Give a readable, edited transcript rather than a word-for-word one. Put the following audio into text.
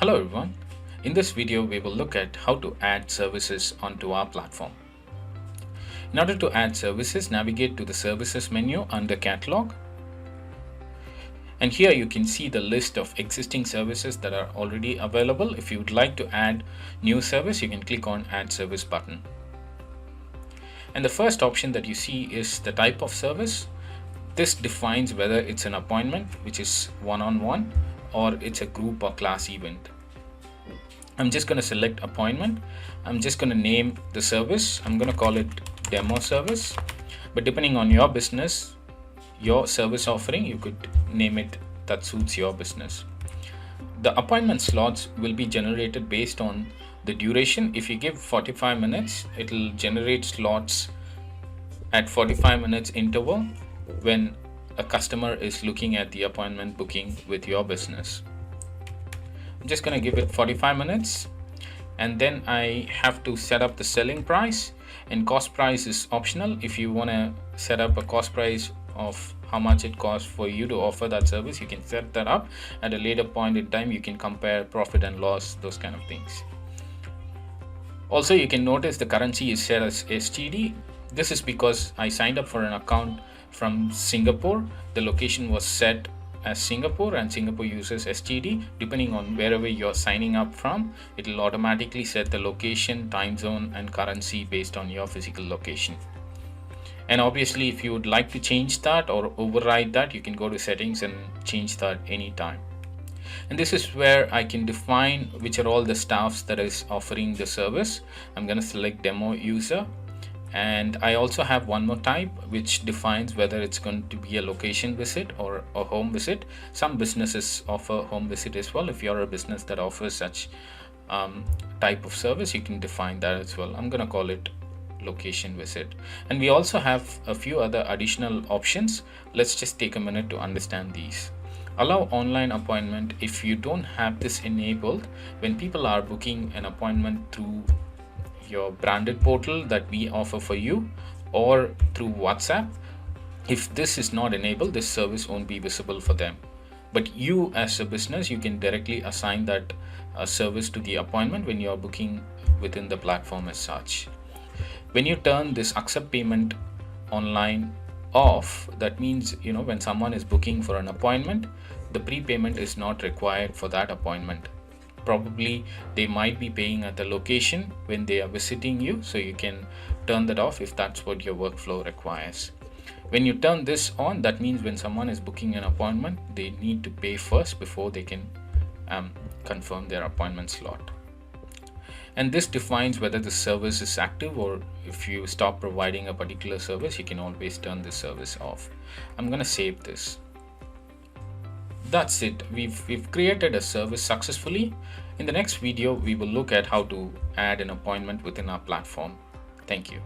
Hello everyone. In this video, we will look at how to add services onto our platform. In order to add services, navigate to the services menu under catalog. And here you can see the list of existing services that are already available. If you would like to add new service, you can click on add service button. And the first option that you see is the type of service. This defines whether it's an appointment, which is one-on-one, or it's a group or class event. I'm just going to select appointment. I'm just going to name the service. I'm going to call it demo service, but depending on your business, your service offering, you could name it that suits your business. The appointment slots will be generated based on the duration. If you give 45 minutes, it will generate slots at 45 minutes interval when a customer is looking at the appointment booking with your business. I'm just going to give it 45 minutes, and then I have to set up the selling price, and cost price is optional. If you want to set up a cost price of how much it costs for you to offer that service, you can set that up. At a later point in time, you can compare profit and loss, those kind of things. Also, you can notice the currency is set as SGD. This is because I signed up for an account from Singapore. The location was set as Singapore, and Singapore uses SGD. Depending on wherever you're signing up from, it will automatically set the location, time zone, and currency based on your physical location. And obviously, if you would like to change that or override that, you can go to settings and change that anytime. And this is where I can define which are all the staffs that is offering the service. I'm going to select demo user. And I also have one more type which defines whether it's going to be a location visit or a home visit. Some businesses offer home visit as well. If you're a business that offers such type of service, you can define that as well. I'm going to call it location visit. And we also have a few other additional options. Let's just take a minute to understand these. Allow online appointment. If you don't have this enabled, when people are booking an appointment through your branded portal that we offer for you or through WhatsApp, if this is not enabled, this service won't be visible for them. But you as a business, you can directly assign that service to the appointment when you're booking within the platform as such. When you turn this accept payment online off, that means when someone is booking for an appointment, the prepayment is not required for that appointment. Probably they might be paying at the location when they are visiting you, so you can turn that off if that's what your workflow requires. When you turn this on, that means when someone is booking an appointment, they need to pay first before they can confirm their appointment slot. And this defines whether the service is active, or if you stop providing a particular service, you can always turn this service off. I'm going to save this. That's it. We've created a service successfully. In the next video, we will look at how to add an appointment within our platform. Thank you.